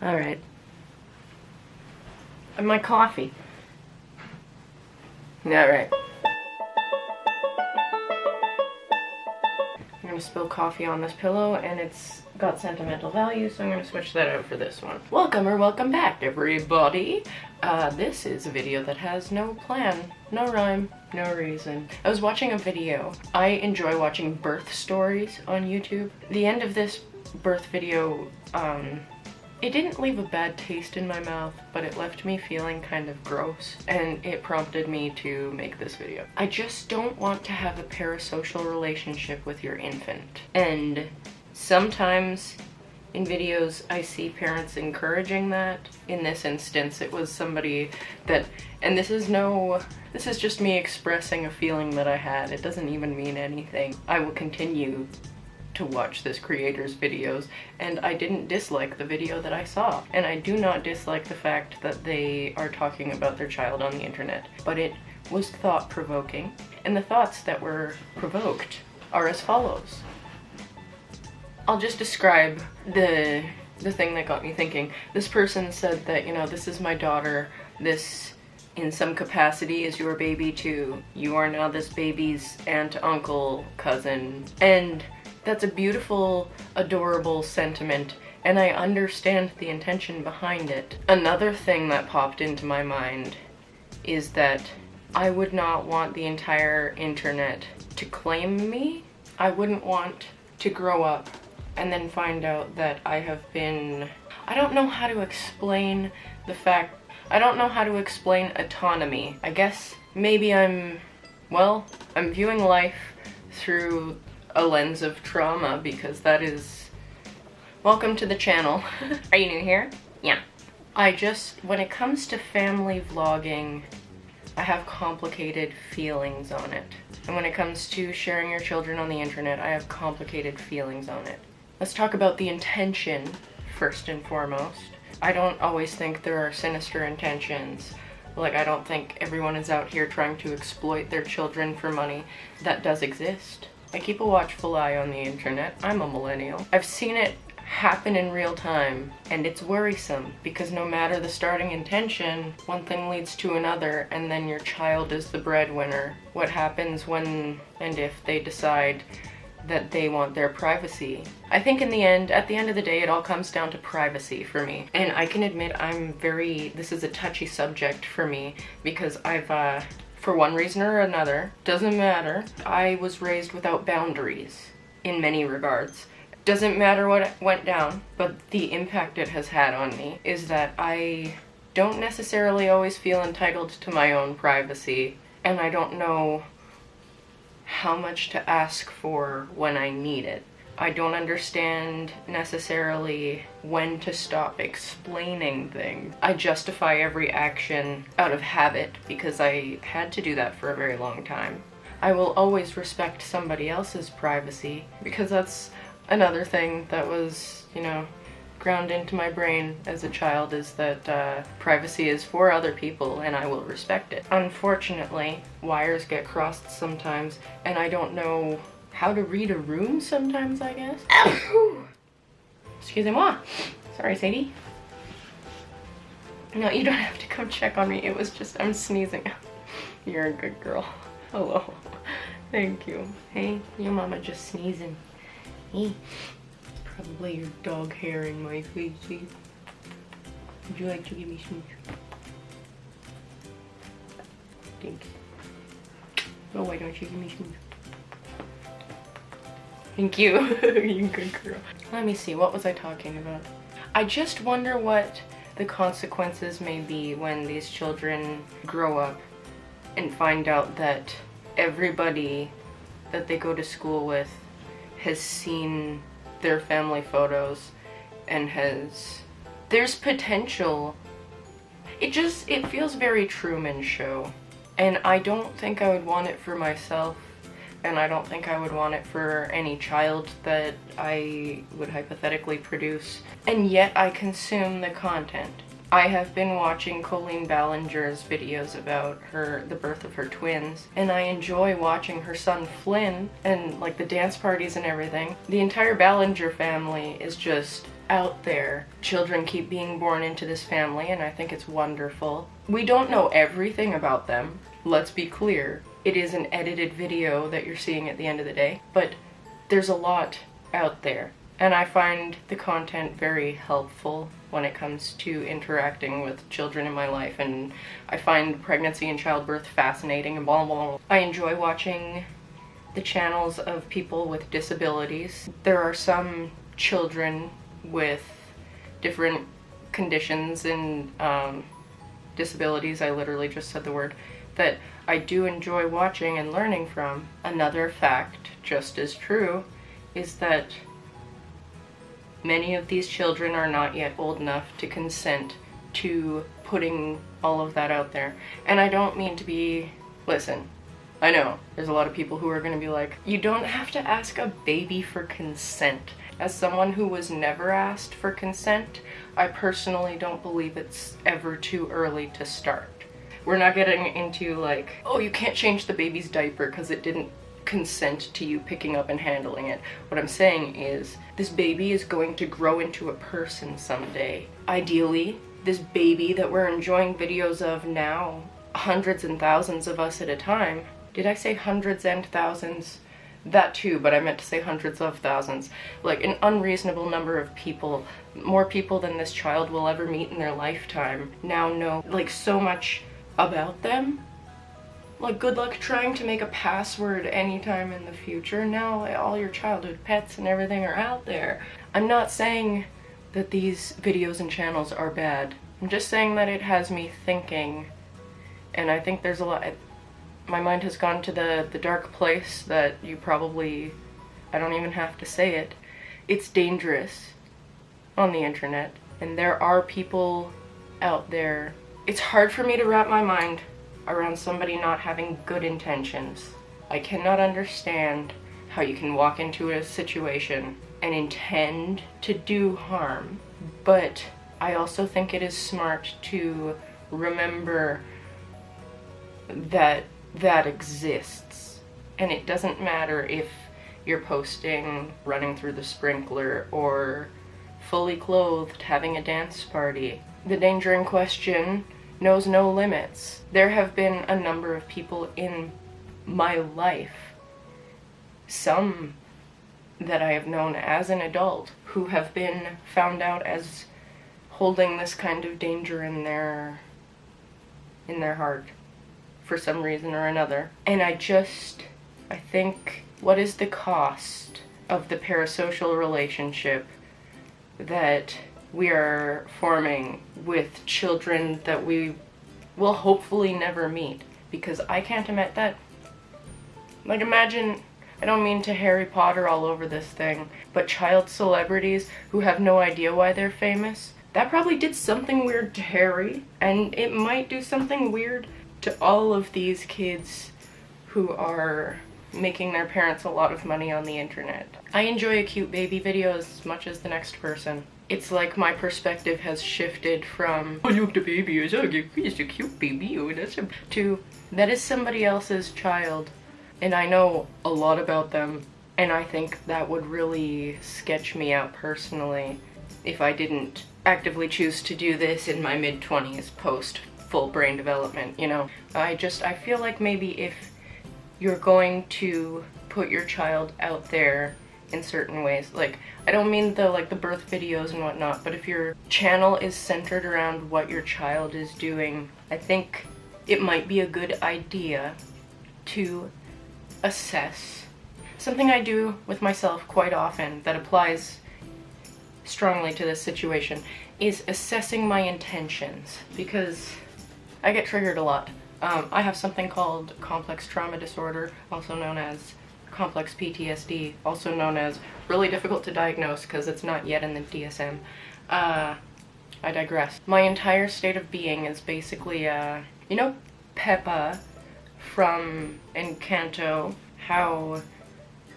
Alright. And my coffee. Alright. I'm gonna spill coffee on this pillow and it's got sentimental value, so I'm gonna switch that out for this one. Welcome or welcome back, everybody. This is a video that has no plan, no rhyme, no reason. I was watching a video. I enjoy watching birth stories on YouTube. The end of this birth video, it didn't leave a bad taste in my mouth, but it left me feeling kind of gross, and it prompted me to make this video. I just don't want to have a parasocial relationship with your infant. And sometimes in videos I see parents encouraging that. In this instance, it was somebody that, and this is just me expressing a feeling that I had. It doesn't even mean anything. I will continue to watch this creator's videos, and I didn't dislike the video that I saw. And I do not dislike the fact that they are talking about their child on the internet, but it was thought-provoking. And the thoughts that were provoked are as follows. I'll just describe the thing that got me thinking. This person said that, you know, this is my daughter, this in some capacity is your baby too. You are now this baby's aunt, uncle, cousin, and that's a beautiful, adorable sentiment, and I understand the intention behind it. Another thing that popped into my mind is that I would not want the entire internet to claim me. I wouldn't want to grow up and then find out that I have been... I don't know how to explain the fact... I don't know how to explain autonomy. I guess maybe I'm viewing life through a lens of trauma, because that is... Welcome to the channel. Are you new here? Yeah. When it comes to family vlogging, I have complicated feelings on it. And when it comes to sharing your children on the internet, I have complicated feelings on it. Let's talk about the intention first and foremost. I don't always think there are sinister intentions. Like, I don't think everyone is out here trying to exploit their children for money. That does exist. I keep a watchful eye on the internet. I'm a millennial. I've seen it happen in real time, and it's worrisome because no matter the starting intention, one thing leads to another, and then your child is the breadwinner. What happens when and if they decide that they want their privacy? I think at the end of the day, it all comes down to privacy for me. And I can admit this is a touchy subject for me because I've, for one reason or another, doesn't matter, I was raised without boundaries in many regards. Doesn't matter what went down, but the impact it has had on me is that I don't necessarily always feel entitled to my own privacy, and I don't know how much to ask for when I need it. I don't understand necessarily when to stop explaining things. I justify every action out of habit because I had to do that for a very long time. I will always respect somebody else's privacy because that's another thing that was, you know, ground into my brain as a child, is that privacy is for other people and I will respect it. Unfortunately, wires get crossed sometimes, and I don't know how to read a room sometimes, I guess. Excusez-moi. Sorry, Sadie. No, you don't have to come check on me. It was just, I'm sneezing. You're a good girl. Hello. Thank you. Hey, your mama just sneezing. Hey. Probably your dog hair in my face. Would you like to give me some? Thanks. Oh, why don't you give me some? Thank you. You good girl. Let me see, what was I talking about? I just wonder what the consequences may be when these children grow up and find out that everybody that they go to school with has seen their family photos and there's potential. It feels very Truman Show, and I don't think I would want it for myself, and I don't think I would want it for any child that I would hypothetically produce, and yet I consume the content. I have been watching Colleen Ballinger's videos about the birth of her twins, and I enjoy watching her son Flynn and like the dance parties and everything. The entire Ballinger family is just out there. Children keep being born into this family, and I think it's wonderful. We don't know everything about them. Let's be clear. It is an edited video that you're seeing at the end of the day, but there's a lot out there. And I find the content very helpful when it comes to interacting with children in my life, and I find pregnancy and childbirth fascinating and blah blah blah. I enjoy watching the channels of people with disabilities. There are some children with different conditions and disabilities, I literally just said the word, that I do enjoy watching and learning from. Another fact, just as true, is that many of these children are not yet old enough to consent to putting all of that out there. And I don't mean to be... Listen, I know there's a lot of people who are going to be like, you don't have to ask a baby for consent. As someone who was never asked for consent, I personally don't believe it's ever too early to start. We're not getting into like, oh, you can't change the baby's diaper because it didn't consent to you picking up and handling it. What I'm saying is, this baby is going to grow into a person someday. Ideally, this baby that we're enjoying videos of now, hundreds and thousands of us at a time. Did I say hundreds and thousands? That too, but I meant to say hundreds of thousands. Like an unreasonable number of people, more people than this child will ever meet in their lifetime, now know like so much about them. Like, good luck trying to make a password anytime in the future. Now all your childhood pets and everything are out there. I'm not saying that these videos and channels are bad. I'm just saying that it has me thinking, and I think there's a lot... My mind has gone to the dark place that you probably... I don't even have to say it. It's dangerous on the internet, and there are people out there. It's hard for me to wrap my mind around somebody not having good intentions. I cannot understand how you can walk into a situation and intend to do harm, but I also think it is smart to remember that that exists. And it doesn't matter if you're posting running through the sprinkler or fully clothed having a dance party. The danger in question knows no limits. There have been a number of people in my life, some that I have known as an adult, who have been found out as holding this kind of danger in their heart for some reason or another. And I think, what is the cost of the parasocial relationship that we are forming with children that we will hopefully never meet? Because I can't admit that. Like, imagine, I don't mean to Harry Potter all over this thing, but child celebrities who have no idea why they're famous. That probably did something weird to Harry, and it might do something weird to all of these kids who are making their parents a lot of money on the internet. I enjoy a cute baby video as much as the next person. It's like my perspective has shifted from, oh look, the baby is ugly, it's a cute baby, oh, that's a... to, that is somebody else's child, and I know a lot about them, and I think that would really sketch me out personally if I didn't actively choose to do this in my mid-20s post full brain development, you know. I feel like maybe if you're going to put your child out there in certain ways, like, I don't mean the birth videos and whatnot, but if your channel is centered around what your child is doing, I think it might be a good idea to assess. Something I do with myself quite often that applies strongly to this situation is assessing my intentions, because I get triggered a lot. I have something called complex trauma disorder, also known as complex PTSD, also known as really difficult to diagnose because it's not yet in the DSM. I digress. My entire state of being is basically, you know Peppa from Encanto, how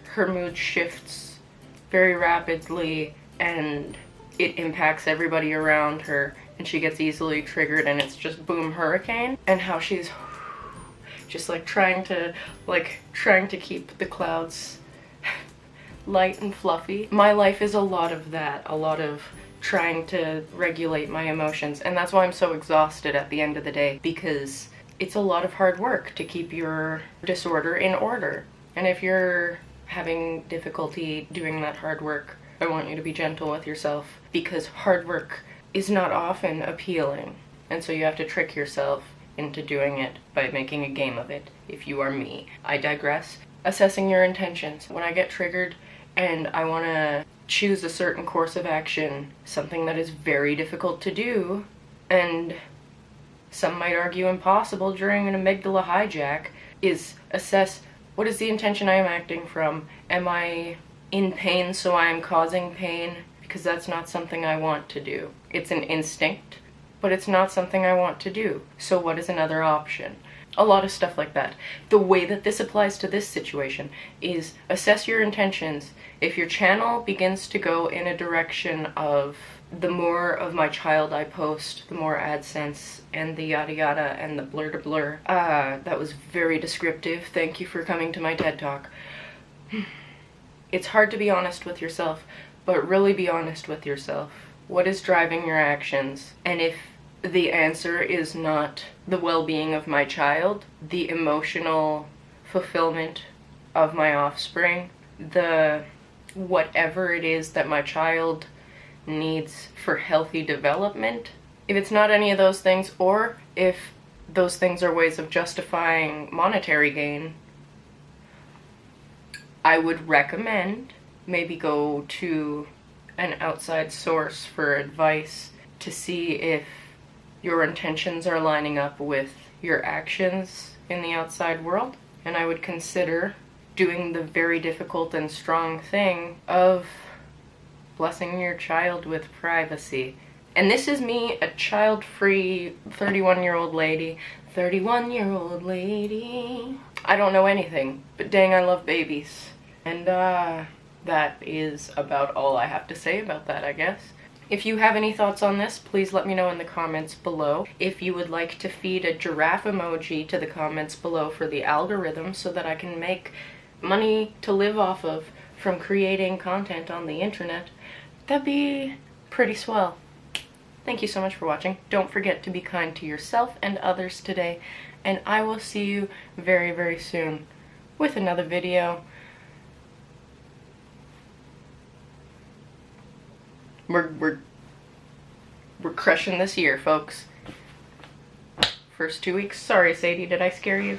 her mood shifts very rapidly and it impacts everybody around her and she gets easily triggered and it's just boom hurricane, and how she's just like trying to keep the clouds light and fluffy. My life is a lot of that, a lot of trying to regulate my emotions. And that's why I'm so exhausted at the end of the day, because it's a lot of hard work to keep your disorder in order. And if you're having difficulty doing that hard work, I want you to be gentle with yourself, because hard work is not often appealing. And so you have to trick yourself into doing it by making a game of it, if you are me. I digress. Assessing your intentions. When I get triggered and I want to choose a certain course of action, something that is very difficult to do, and some might argue impossible during an amygdala hijack, is assess, what is the intention I am acting from? Am I in pain so I am causing pain? Because that's not something I want to do. It's an instinct, but it's not something I want to do. So what is another option? A lot of stuff like that. The way that this applies to this situation is assess your intentions. If your channel begins to go in a direction of the more of my child I post, the more AdSense and the yada yada and the blur to blur. That was very descriptive. Thank you for coming to my TED Talk. It's hard to be honest with yourself, but really be honest with yourself. What is driving your actions? And if the answer is not the well-being of my child, the emotional fulfillment of my offspring, the whatever it is that my child needs for healthy development, if it's not any of those things, or if those things are ways of justifying monetary gain, I would recommend maybe go to an outside source for advice to see if your intentions are lining up with your actions in the outside world. And I would consider doing the very difficult and strong thing of blessing your child with privacy. And this is me, a child-free 31-year-old lady. 31-year-old lady. I don't know anything, but dang, I love babies. And that is about all I have to say about that, I guess. If you have any thoughts on this, please let me know in the comments below. If you would like to feed a giraffe emoji to the comments below for the algorithm so that I can make money to live off of from creating content on the internet, that'd be pretty swell. Thank you so much for watching. Don't forget to be kind to yourself and others today, and I will see you very, very soon with another video. We're crushing this year, folks. First 2 weeks. Sorry, Sadie, did I scare you?